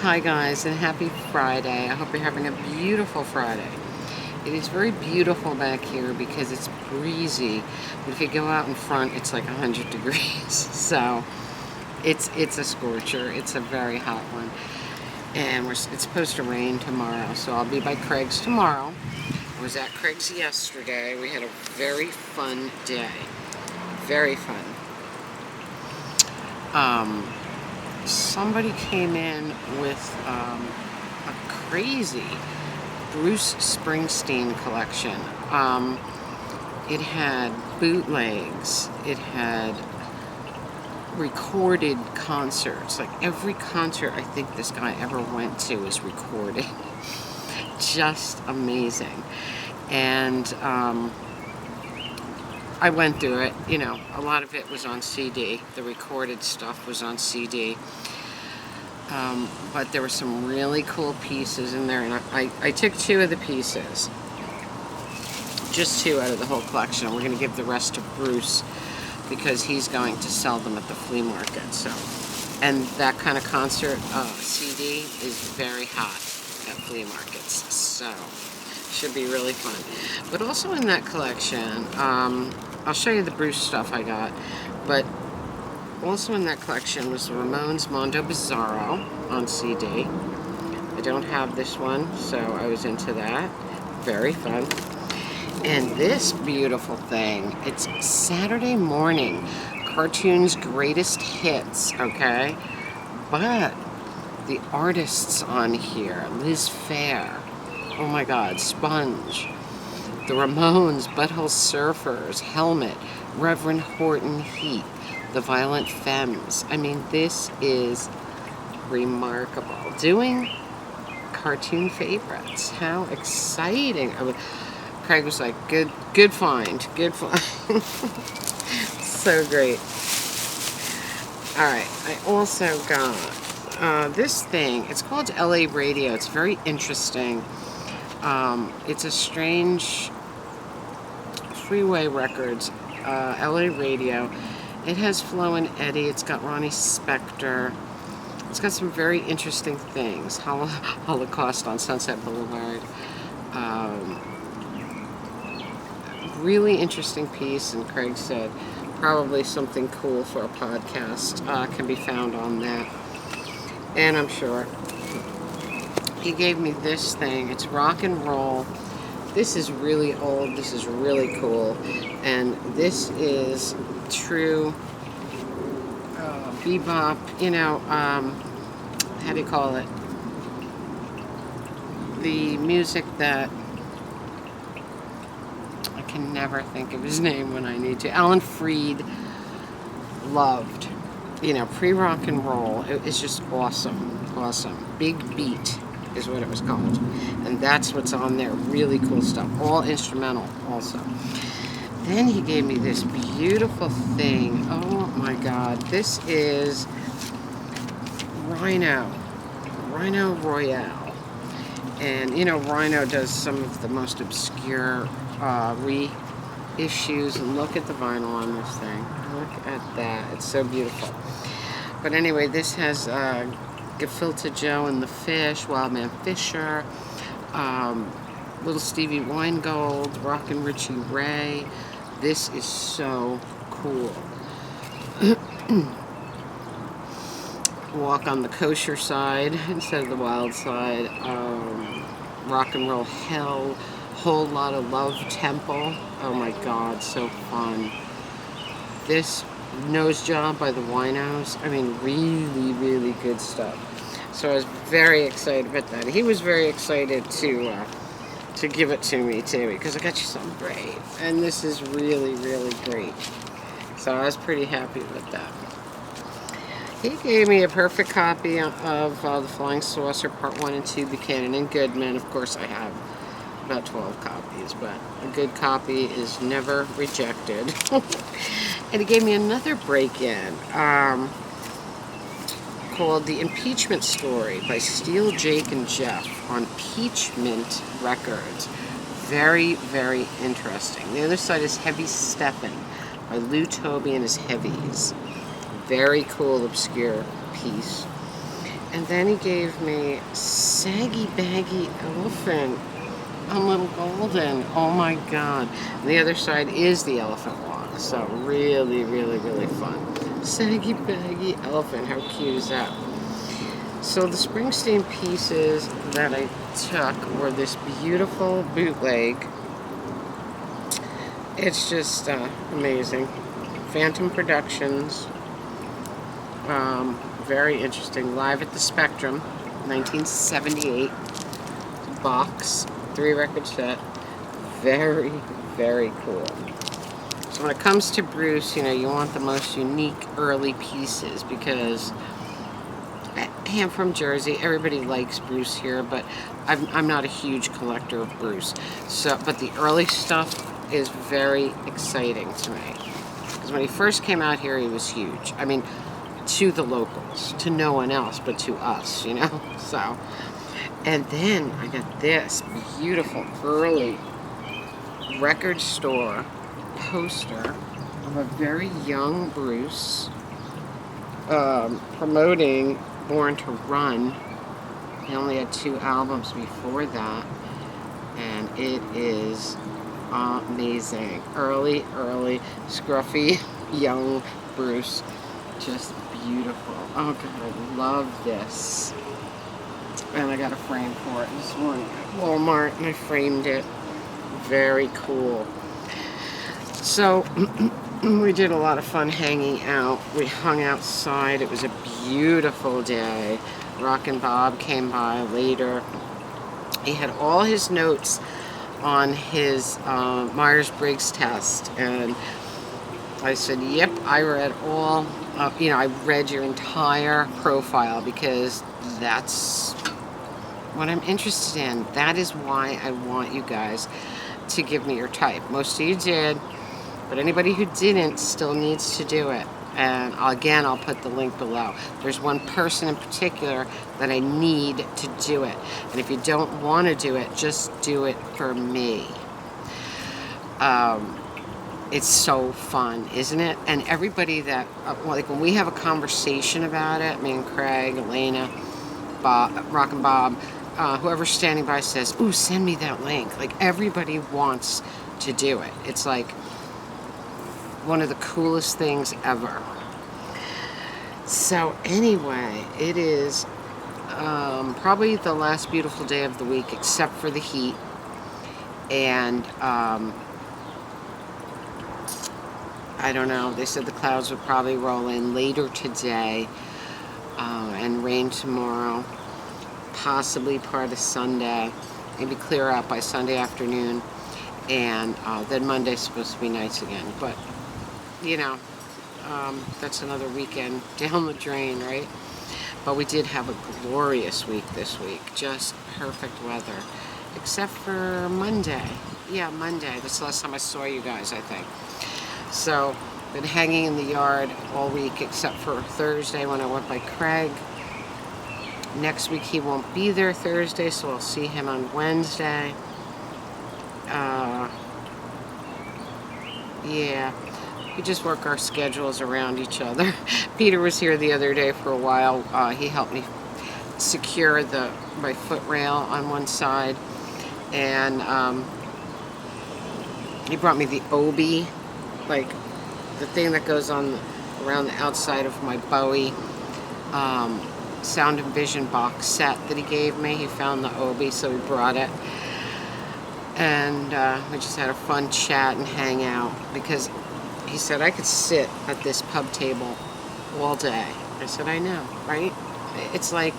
Hi guys, and happy Friday. I hope you're having a beautiful Friday. It is very beautiful back here because it's breezy, but if you go out in front it's like 100 degrees. So it's a scorcher. It's a very hot one, and it's supposed to rain tomorrow, so I'll be by Craig's tomorrow. I was at Craig's yesterday. We had a very fun day. Very fun. Somebody came in with a crazy Bruce Springsteen collection. It had bootlegs. It had recorded concerts. Like every concert I think this guy ever went to is recorded. Just amazing. And I went through it. You know, a lot of it was on CD. The recorded stuff was on CD. But there were some really cool pieces in there, and I took 2 of the pieces. Just 2 out of the whole collection. We're going to give the rest to Bruce because he's going to sell them at the flea market. So, and that kind of concert CD is very hot at flea markets. So, should be really fun. But also in that collection, I'll show you the Bruce stuff I got, but also in that collection was the Ramones Mondo Bizarro on CD. I don't have this one, so I was into that. Very fun. And this beautiful thing, it's Saturday Morning Cartoons Greatest Hits, okay? But the artists on here, Liz Phair, oh my God, Sponge, the Ramones, Butthole Surfers, Helmet, Reverend Horton Heat, the Violent Femmes. I mean, this is remarkable. Doing cartoon favorites. How exciting. Craig was like, good find. Good find. So great. Alright, I also got this thing. It's called LA Radio. It's very interesting. It's a strange Freeway Records, LA Radio. It has Flo and Eddie. It's got Ronnie Spector. It's got some very interesting things. Holocaust on Sunset Boulevard. Really interesting piece, and Craig said probably something cool for a podcast can be found on that. And I'm sure. He gave me this thing. It's rock and roll. This is really old. This is really cool. And this is true bebop, you know, how do you call it? The music that I can never think of his name when I need to. Alan Freed loved, you know, pre-rock and roll. It was just awesome, awesome. Big Beat is what it was called, and that's what's on there. Really cool stuff, all instrumental also. Then he gave me this beautiful thing. Oh my God, this is Rhino Royale. And you know, Rhino does some of the most obscure reissues, and look at the vinyl on this thing. Look at that, it's so beautiful. But anyway, this has Gefilte Joe and the Fish, Wildman Fisher, Little Stevie Weingold, Rockin' Richie Ray. This is so cool. Walk on the Kosher Side instead of the Wild Side. Rock and Roll Hell, Whole Lot of Love Temple. Oh my God, so fun. This Nose Job by the Rhinos. I mean, really, really good stuff. So I was very excited about that. He was very excited to give it to me too, because I got you something great, and this is really, really great. So I was pretty happy with that. He gave me a perfect copy of The Flying Saucer Part 1 and 2, Buchanan and Goodman. Of course, I have about 12 copies, but a good copy is never rejected. And he gave me another break-in called The Impeachment Story by Steele, Jake, and Jeff on Peachmint Records. Very, very interesting. The other side is Heavy Steppin' by Lou Toby and his Heavies. Very cool, obscure piece. And then he gave me Saggy Baggy Elephant. A little golden. Oh my god. And the other side is the elephant walk. So really, really, really fun. Saggy Baggy Elephant. How cute is that? So the Springsteen pieces that I took were this beautiful bootleg. It's just amazing. Phantom Productions. Very interesting. Live at the Spectrum, 1978. Box, 3-record set. Very, very cool. So when it comes to Bruce, you know, you want the most unique early pieces because I'm from Jersey. Everybody likes Bruce here, but I'm not a huge collector of Bruce. So, but the early stuff is very exciting to me. Because when he first came out here, he was huge. I mean, to the locals, to no one else, but to us, you know? So, and then I got this beautiful early record store poster of a very young Bruce promoting Born to Run. He only had 2 albums before that, and it is amazing. Early, scruffy, young Bruce. Just beautiful. Oh god, I love this. And I got a frame for it this morning at Walmart, and I framed it. Very cool. So, we did a lot of fun hanging out. We hung outside. It was a beautiful day. Rockin' Bob came by later. He had all his notes on his Myers-Briggs test, and I said, yep, I read all, you know, I read your entire profile because that's what I'm interested in. That is why I want you guys to give me your type. Most of you did, but anybody who didn't still needs to do it. And again, I'll put the link below. There's one person in particular that I need to do it. And if you don't want to do it, just do it for me. It's so fun, isn't it? And everybody that, like when we have a conversation about it, me and Craig, Elena, Bob, Rockin' Bob, whoever's standing by says, ooh, send me that link. Like everybody wants to do it. It's like one of the coolest things ever. So anyway, it is probably the last beautiful day of the week except for the heat. And I don't know, they said the clouds would probably roll in later today and rain tomorrow, possibly part of Sunday, maybe clear out by Sunday afternoon, and then Monday's supposed to be nice again. But you know, that's another weekend down the drain, right? But we did have a glorious week this week. Just perfect weather. Except for Monday. Yeah, Monday. That's the last time I saw you guys, I think. So, been hanging in the yard all week except for Thursday when I went by Craig. Next week he won't be there Thursday, so I'll see him on Wednesday. Yeah. We just work our schedules around each other. Peter was here the other day for a while. He helped me secure my foot rail on one side, and he brought me the Obi, like the thing that goes on around the outside of my Bowie Sound and Vision box set that he gave me. He found the Obi, so he brought it, and we just had a fun chat and hang out because he said I could sit at this pub table all day. I said, I know, right? It's like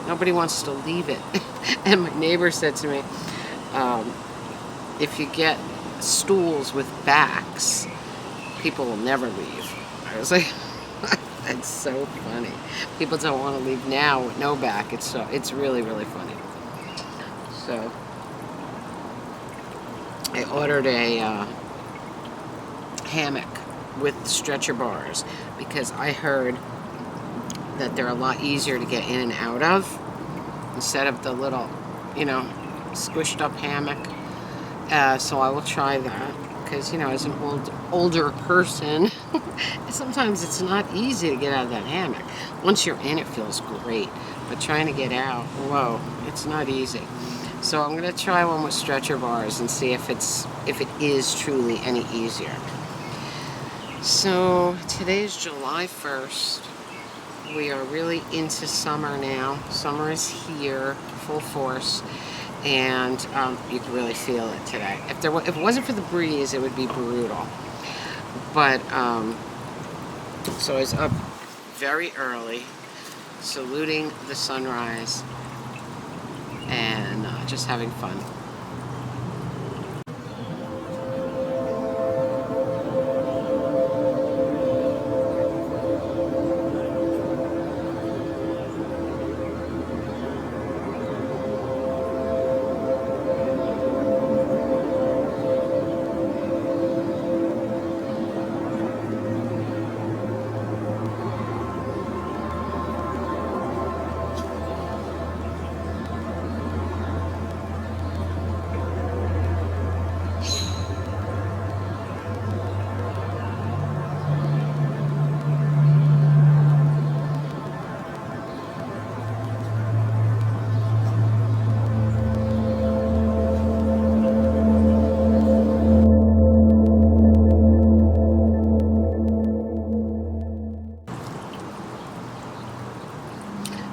nobody wants to leave it. And my neighbor said to me, if you get stools with backs, people will never leave. I was like, that's so funny. People don't want to leave now with no back. It's really, really funny. So I ordered a hammock with stretcher bars because I heard that they're a lot easier to get in and out of instead of the little, you know, squished up hammock. So I will try that because, you know, as an older person, sometimes it's not easy to get out of that hammock. Once you're in, it feels great, but trying to get out, whoa, it's not easy. So I'm going to try one with stretcher bars and see if it is truly any easier. So today's July 1st. We are really into summer now. Summer is here, full force, and you can really feel it today. If it wasn't for the breeze, it would be brutal. But so I was up very early, saluting the sunrise, and just having fun.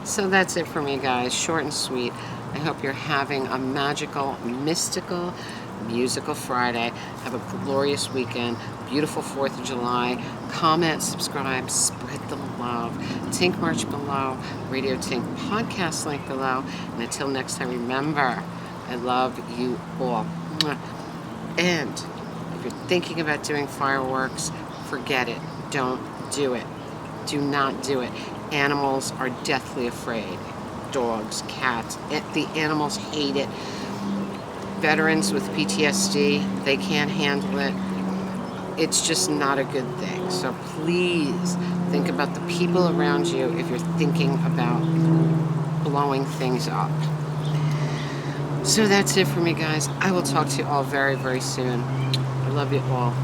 So that's it for me, guys. Short and sweet. I hope you're having a magical, mystical, musical Friday. Have a glorious weekend. Beautiful 4th of July. Comment, subscribe, spread the love. Tink merch below. Radio Tink podcast link below. And until next time, remember, I love you all. And if you're thinking about doing fireworks, forget it. Don't do it. Do not do it. Animals are deathly afraid. Dogs, cats, the animals hate it. Veterans with PTSD, they can't handle it. It's just not a good thing. So please think about the people around you if you're thinking about blowing things up. So that's it for me, guys. I will talk to you all very, very soon. I love you all.